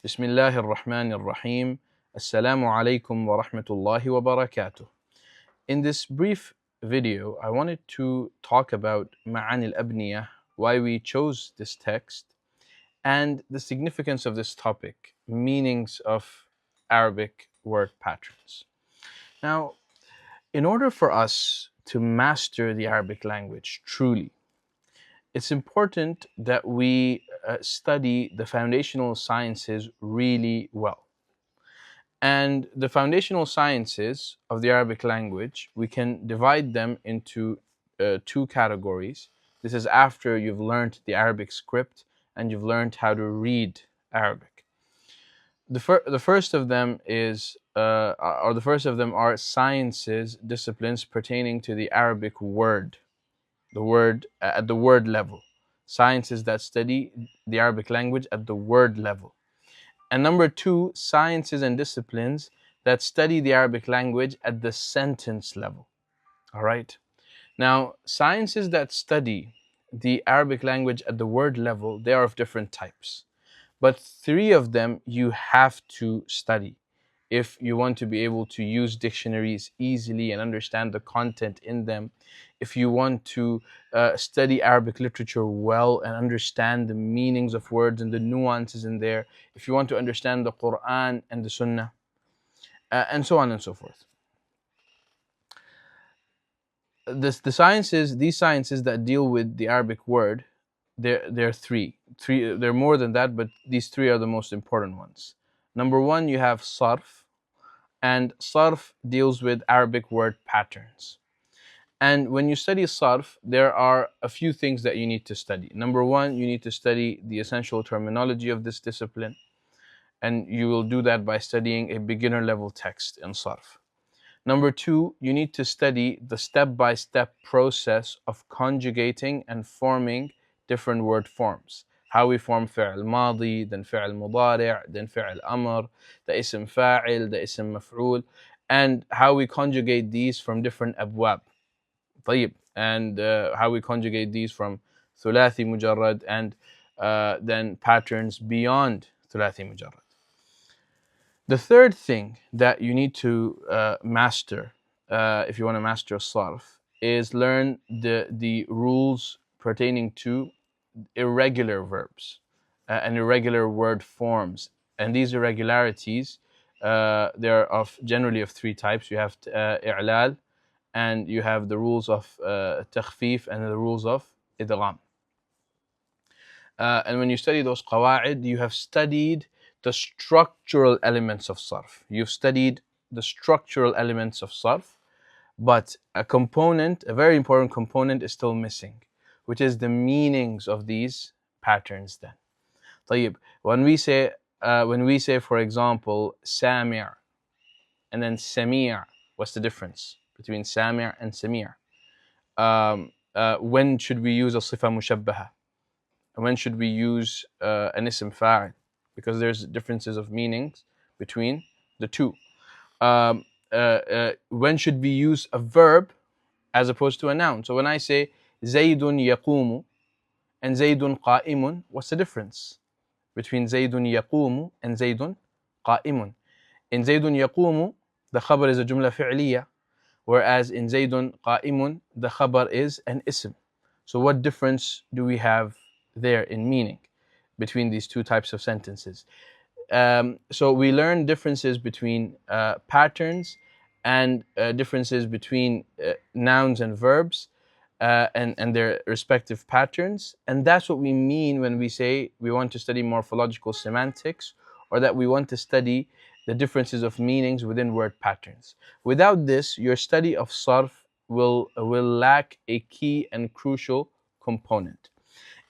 Bismillahir Rahmanir Rahim. Assalamu alaikum wa rahmatullahi wa barakatuh. In this brief video, I wanted to talk about Ma'ani al-Abniyah, why we chose this text, and the significance of this topic, meanings of Arabic word patterns. Now, in order for us to master the Arabic language truly, it's important that we study the foundational sciences really well. And the foundational sciences of the Arabic language, we can divide them into two categories. This is after you've learned the Arabic script and you've learned how to read Arabic. The first of them are sciences, disciplines pertaining to the Arabic word, at the word level. Sciences that study the Arabic language at the word level. And number two, sciences and disciplines that study the Arabic language at the sentence level. All right. Now, sciences that study the Arabic language at the word level, they are of different types. But three of them you have to study if you want to be able to use dictionaries easily and understand the content in them. If you want to study Arabic literature well and understand the meanings of words and the nuances in there, if you want to understand the Quran and the Sunnah, and so on and so forth. These sciences that deal with the Arabic word, there are three. There are more than that, but these three are the most important ones. Number one, you have Sarf, and Sarf deals with Arabic word patterns. And when you study Sarf, there are a few things that you need to study. Number one, you need to study the essential terminology of this discipline, and you will do that by studying a beginner level text in Sarf. Number two, you need to study the step-by-step process of conjugating and forming different word forms. How we form fi'l madi, then fi'l mudari', then fi'l amr, the ism fa'il, the ism maf'ul, and how we conjugate these from different abwab. طيب. And how we conjugate these from thulathi mujarrad and then patterns beyond thulathi mujarrad. The third thing that you need to master, if you want to master Sarf, is learn the rules pertaining to irregular verbs and irregular word forms. And these irregularities, they're generally of three types. You have i'lal, and you have the rules of takhfif and the rules of idgham. And when you study those qawa'id, you have studied the structural elements of Sarf. You've studied the structural elements of Sarf, but a very important component is still missing, which is the meanings of these patterns then. طيب. When we say, for example, sami' and then sami', what's the difference between sami' and sami'? When should we use a sifa mushabbaha? When should we use an ism fa'il? Because there's differences of meanings between the two. When should we use a verb as opposed to a noun? So when I say Zaydun yaqumu and Zaydun qa'imun, what's the difference between Zaydun yaqumu and Zaydun qa'imun? In Zaydun yaqumu, the khabar is a jumla fi'liya, whereas in Zaydun qa'imun, the khabar is an ism. So what difference do we have there in meaning between these two types of sentences? So we learn differences between patterns and differences between nouns and verbs and their respective patterns. And that's what we mean when we say we want to study morphological semantics, or that we want to study the differences of meanings within word patterns. Without this, your study of Sarf will lack a key and crucial component.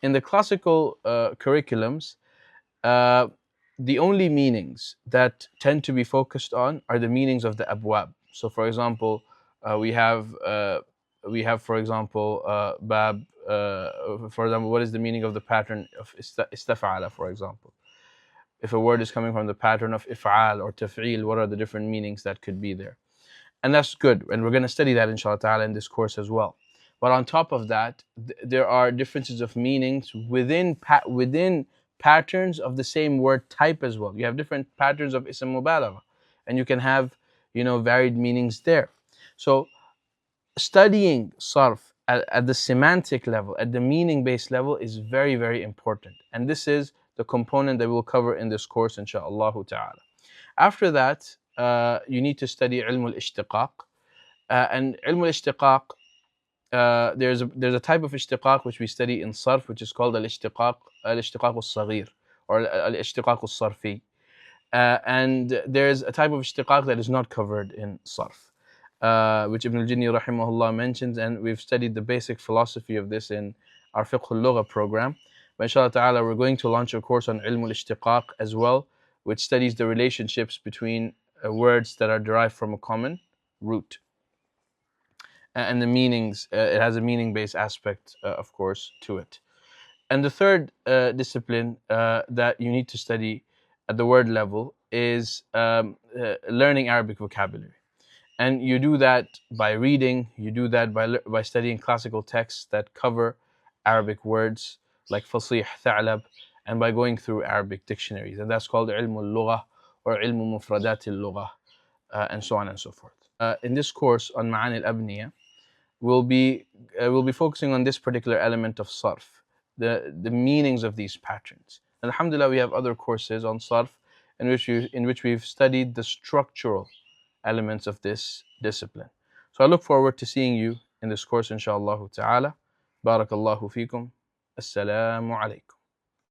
In the classical curriculums, the only meanings that tend to be focused on are the meanings of the abwab. So, for example, we have, for example, bab. For example, what is the meaning of the pattern of istaf'ala, for example? If a word is coming from the pattern of if'al or taf'il, what are the different meanings that could be there? And that's good, and we're going to study that inshallah ta'ala in this course as well. But on top of that, there are differences of meanings within patterns of the same word type as well. You have different patterns of ism mubalagha, and you can have, varied meanings there. So studying sarf at the semantic level, at the meaning-based level, is very, very important. And this is the component that we'll cover in this course, insha'Allah ta'ala. After that, you need to study ilm al-ishtiqaq. And ilm al-ishtiqaq, there's a type of ishtiqaq which we study in sarf, which is called al-ishtiqaq al-saghir, or al-ishtiqaq al-sarfi. And there's a type of ishtiqaq that is not covered in sarf, which Ibn al-Jinni rahimahullah mentions, and we've studied the basic philosophy of this in our fiqh al-lugha program. But inshallah ta'ala, we're going to launch a course on ilm al-ishtiqaq as well, which studies the relationships between words that are derived from a common root. And the meanings, it has a meaning-based aspect, of course, to it. And the third discipline that you need to study at the word level is learning Arabic vocabulary. And you do that by reading, you do that by studying classical texts that cover Arabic words like fasih, tha'lab, and by going through Arabic dictionaries. And that's called ilm al-lugha or ilm mufradat al-lugha, and so on and so forth. In this course on Ma'ani al-Abniya, we'll be focusing on this particular element of sarf, the meanings of these patterns. And alhamdulillah, we have other courses on sarf in which we've studied the structural elements of this discipline. So I look forward to seeing you in this course, inshallah ta'ala. Barakallahu feekum. Assalamu alaikum.